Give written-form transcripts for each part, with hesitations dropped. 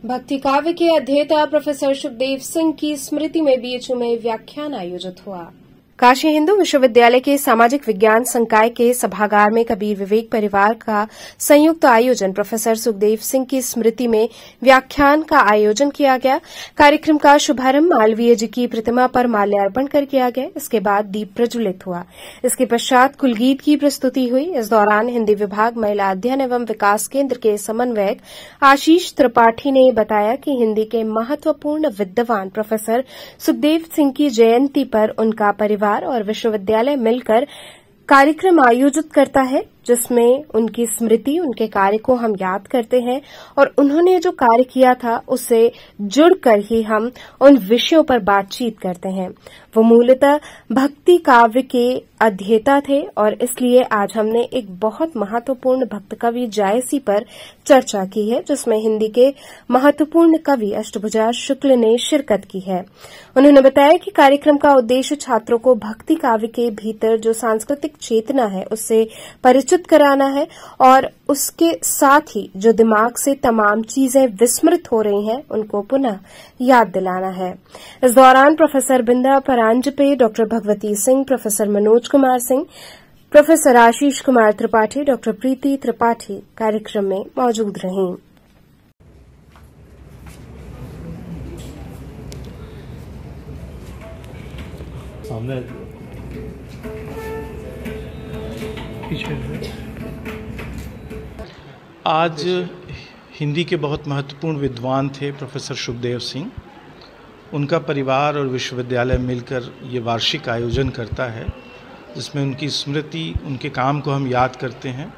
भक्ति काव्य के अध्येता प्रोफेसर सुखदेव सिंह की स्मृति में बीएचयू में व्याख्यान आयोजित हुआ। काशी हिंदू विश्वविद्यालय के सामाजिक विज्ञान संकाय के सभागार में कबीर विवेक परिवार का संयुक्त आयोजन प्रोफेसर सुखदेव सिंह की स्मृति में व्याख्यान का आयोजन किया गया। कार्यक्रम का शुभारंभ मालवीय जी की प्रतिमा पर माल्यार्पण कर किया गया। इसके बाद दीप प्रज्वलित हुआ। इसके पश्चात कुलगीत की प्रस्तुति हुई। इस दौरान हिंदी विभाग महिला अध्ययन एवं विकास केंद्र के समन्वयक आशीष त्रिपाठी ने बताया कि हिंदी के महत्वपूर्ण विद्वान प्रोफेसर सुखदेव सिंह की जयंती पर उनका परिवार और विश्वविद्यालय मिलकर कार्यक्रम आयोजित करता है, जिसमें उनकी स्मृति, उनके कार्य को हम याद करते हैं और उन्होंने जो कार्य किया था उससे जुड़कर ही हम उन विषयों पर बातचीत करते हैं। वो मूलतः भक्ति काव्य के अध्येता थे और इसलिए आज हमने एक बहुत महत्वपूर्ण भक्त कवि जायसी पर चर्चा की है, जिसमें हिंदी के महत्वपूर्ण कवि अष्टभुजा शुक्ल ने शिरकत की है। उन्होंने बताया कि कार्यक्रम का उद्देश्य छात्रों को भक्ति काव्य के भीतर जो सांस्कृतिक चेतना है उससे परिचित कराना है और उसके साथ ही जो दिमाग से तमाम चीजें विस्मृत हो रही हैं उनको पुनः याद दिलाना है। इस दौरान professor Binda Paranjpe, doctor Bhagwati Singh, professor Manoj Kumar Singh, professor Ashish Kumar Tripathi, doctor Preeti Tripathi कार्यक्रम में मौजूद रहीं। आज हिंदी के बहुत महत्वपूर्ण विद्वान थे प्रोफेसर सुखदेव सिंह। उनका परिवार और विश्वविद्यालय मिलकर ये वार्षिक आयोजन करता है, जिसमें उनकी स्मृति, उनके काम को हम याद करते हैं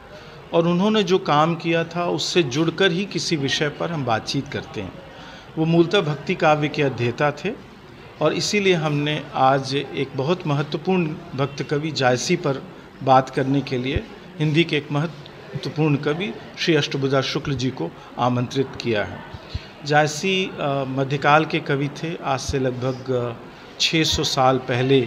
और उन्होंने जो काम किया था उससे जुड़कर ही किसी विषय पर हम बातचीत करते हैं। वो मूलतः भक्ति काव्य के अध्येता थे और इसीलिए हमने आज एक बहुत महत्वपूर्ण भक्त कवि जायसी पर बात करने के लिए हिंदी के एक महत्वपूर्ण कवि श्री अष्टभुजा शुक्ल जी को आमंत्रित किया है। जायसी मध्यकाल के कवि थे। आज से लगभग 600 साल पहले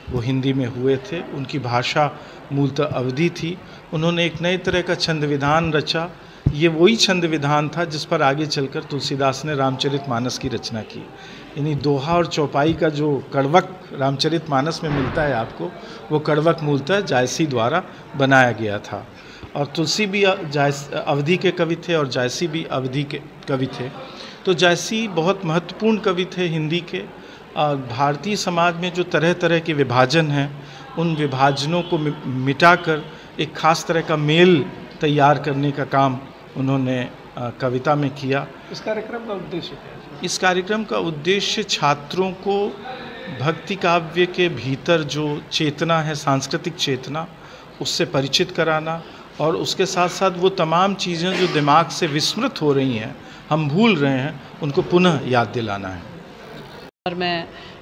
वो हिंदी में हुए थे। उनकी भाषा मूलतः अवधी थी। उन्होंने एक नए तरह का छंद विधान रचा। ये वही छंद विधान था जिस पर आगे चलकर तुलसीदास ने रामचरितमानस की रचना की। यानी दोहा और चौपाई का जो कड़वक रामचरितमानस में मिलता है आपको, वो कड़वक मूलतः जायसी द्वारा बनाया गया था। और तुलसी भी अवधी के कवि थे और जायसी भी अवधी के कवि थे। तो जायसी बहुत महत्वपूर्ण कवि थे हिंदी के। भारतीय समाज में जो तरह तरह के विभाजन हैं, उन विभाजनों को मिटाकर एक खास तरह का मेल तैयार करने का काम उन्होंने कविता में किया। इस कार्यक्रम का उद्देश्य क्या है? इस कार्यक्रम का उद्देश्य छात्रों को भक्ति काव्य के भीतर जो चेतना है, सांस्कृतिक चेतना, उससे परिचित कराना और उसके साथ साथ वो तमाम चीज़ें जो दिमाग से विस्मृत हो रही हैं, हम भूल रहे हैं, उनको पुनः याद दिलाना है। और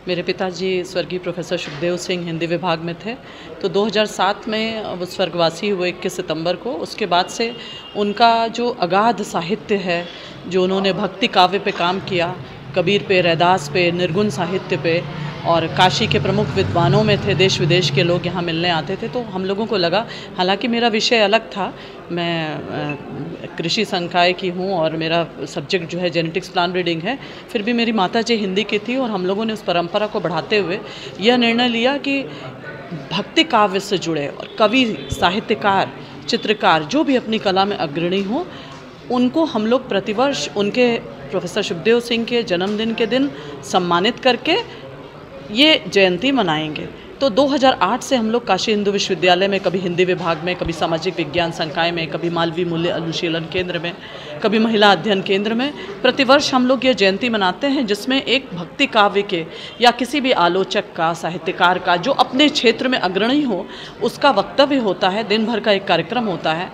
मेरे पिताजी स्वर्गीय प्रोफेसर सुखदेव सिंह हिंदी विभाग में थे। तो 2007 में वो स्वर्गवासी हुए 21 सितंबर को। उसके बाद से उनका जो अगाध साहित्य है, जो उन्होंने भक्ति काव्य पे काम किया, कबीर पे, रैदास पे, निर्गुण साहित्य पे, और काशी के प्रमुख विद्वानों में थे। देश विदेश के लोग यहाँ मिलने आते थे। तो हम लोगों को लगा, हालांकि मेरा विषय अलग था, मैं कृषि संकाय की हूँ और मेरा सब्जेक्ट जो है जेनेटिक्स प्लांट ब्रीडिंग है, फिर भी मेरी माता जी हिंदी की थी और हम लोगों ने उस परंपरा को बढ़ाते हुए यह निर्णय लिया कि भक्ति काव्य से जुड़े और कवि, साहित्यकार, चित्रकार जो भी अपनी कला में अग्रणी हों, उनको हम लोग प्रतिवर्ष उनके प्रोफेसर सुखदेव सिंह के जन्मदिन के दिन सम्मानित करके ये जयंती मनाएंगे। तो 2008 से हम लोग काशी हिंदू विश्वविद्यालय में, कभी हिंदी विभाग में, कभी सामाजिक विज्ञान संकाय में, कभी मालवीय मूल्य अनुशीलन केंद्र में, कभी महिला अध्ययन केंद्र में प्रतिवर्ष हम लोग ये जयंती मनाते हैं, जिसमें एक भक्ति काव्य के या किसी भी आलोचक का, साहित्यकार का जो अपने क्षेत्र में अग्रणी हो, उसका वक्तव्य होता है। दिन भर का एक कार्यक्रम होता है।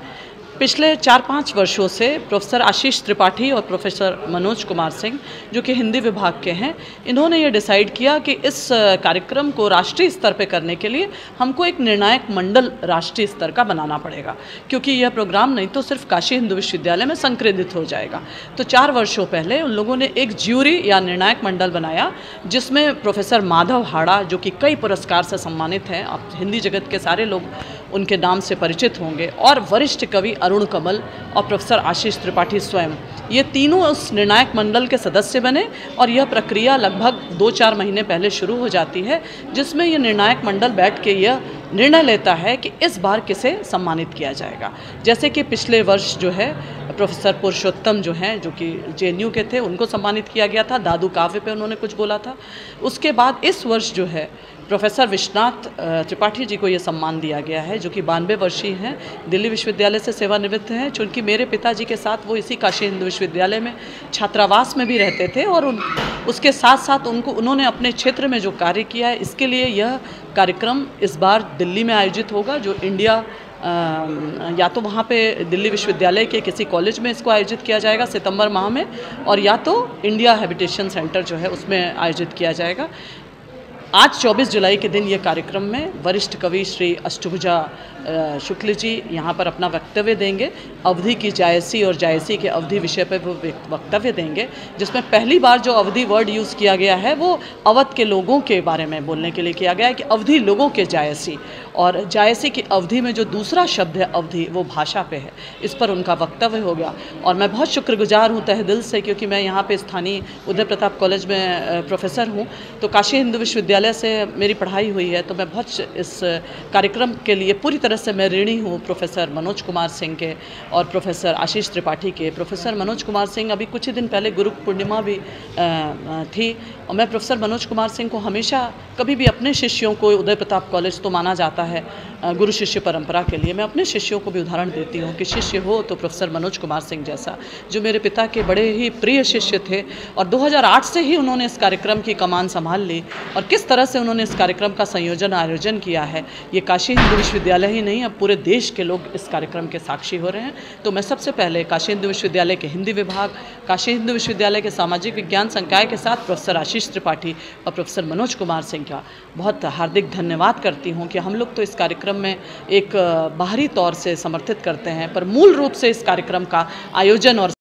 पिछले 4-5 वर्षों से प्रोफेसर आशीष त्रिपाठी और प्रोफेसर मनोज कुमार सिंह, जो कि हिंदी विभाग के हैं, इन्होंने ये डिसाइड किया कि इस कार्यक्रम को राष्ट्रीय स्तर पे करने के लिए हमको एक निर्णायक मंडल राष्ट्रीय स्तर का बनाना पड़ेगा, क्योंकि यह प्रोग्राम नहीं तो सिर्फ काशी हिंदू विश्वविद्यालय में संक्रेदित हो जाएगा। तो 4 वर्षों पहले उन लोगों ने एक ज्यूरी या निर्णायक मंडल बनाया, जिसमें प्रोफेसर माधव हाड़ा, जो कि कई पुरस्कार से सम्मानित हैं, अब हिंदी जगत के सारे लोग उनके नाम से परिचित होंगे, और वरिष्ठ कवि अरुण कमल और प्रोफेसर आशीष त्रिपाठी स्वयं, ये तीनों उस निर्णायक मंडल के सदस्य बने और यह प्रक्रिया लगभग 2-4 महीने पहले शुरू हो जाती है, जिसमें यह निर्णायक मंडल बैठ के यह निर्णय लेता है कि इस बार किसे सम्मानित किया जाएगा। जैसे कि पिछले वर्ष जो है प्रोफेसर पुरुषोत्तम जो हैं, जो कि JNU के थे, उनको सम्मानित किया गया था। दादू काव्य पे उन्होंने कुछ बोला था। उसके बाद इस वर्ष जो है प्रोफेसर विश्वनाथ त्रिपाठी जी को ये सम्मान दिया गया है, जो कि 92 वर्षीय हैं, दिल्ली विश्वविद्यालय से सेवानिवृत्त हैं। चूँकि मेरे पिताजी के साथ वो इसी काशी हिंदू विश्वविद्यालय में छात्रावास में भी रहते थे और उसके साथ साथ उन्होंने अपने क्षेत्र में जो कार्य किया है, इसके लिए यह कार्यक्रम इस बार दिल्ली में आयोजित होगा, जो इंडिया या तो वहाँ पे दिल्ली विश्वविद्यालय के किसी कॉलेज में इसको आयोजित किया जाएगा सितंबर माह में, और या तो इंडिया हैबिटेशन सेंटर जो है उसमें आयोजित किया जाएगा। आज 24 जुलाई के दिन ये कार्यक्रम में वरिष्ठ कवि श्री अष्टभुजा शुक्ल जी यहाँ पर अपना वक्तव्य देंगे। अवधि की जायसी और जायसी के अवधि विषय पर वो वक्तव्य देंगे, जिसमें पहली बार जो अवधि वर्ड यूज़ किया गया है वो अवध के लोगों के बारे में बोलने के लिए किया गया है कि अवधि लोगों के जायसी, और जायसी की अवधि में जो दूसरा शब्द है अवधि, वो भाषा पे है। इस पर उनका वक्तव्य हो गया और मैं बहुत शुक्रगुजार हूँ तहे दिल से, क्योंकि मैं यहाँ पे स्थानीय उदय प्रताप कॉलेज में प्रोफेसर हूँ, तो काशी हिंदू विश्वविद्यालय से मेरी पढ़ाई हुई है। तो मैं बहुत इस कार्यक्रम के लिए पूरी तरह से मैं ऋणी हूँ प्रोफेसर मनोज कुमार सिंह के और प्रोफेसर आशीष त्रिपाठी के। प्रोफेसर मनोज कुमार सिंह, अभी कुछ ही दिन पहले गुरु पूर्णिमा भी थी, और मैं प्रोफेसर मनोज कुमार सिंह को हमेशा कभी भी अपने शिष्यों को, उदय प्रताप कॉलेज तो माना जाता है गुरु शिष्य परंपरा के लिए, मैं अपने शिष्यों को भी उदाहरण देती हूँ कि शिष्य हो तो प्रोफेसर मनोज कुमार सिंह जैसा, जो मेरे पिता के बड़े ही प्रिय शिष्य थे। और 2008 से ही उन्होंने इस कार्यक्रम की कमान संभाल ली, और किस तरह से उन्होंने इस कार्यक्रम का आयोजन किया है, ये काशी हिंदू विश्वविद्यालय ही नहीं, अब पूरे देश के लोग इस कार्यक्रम के साक्षी हो रहे हैं। तो मैं सबसे पहले काशी हिंदू विश्वविद्यालय के हिंदी विभाग, काशी हिंदू विश्वविद्यालय के सामाजिक विज्ञान संकाय के साथ प्रोफेसर आशीष त्रिपाठी और प्रोफेसर मनोज कुमार सिंह का बहुत हार्दिक धन्यवाद करती हूँ कि हम लोग तो इस कार्यक्रम में एक बाहरी तौर से समर्थित करते हैं, पर मूल रूप से इस कार्यक्रम का आयोजन और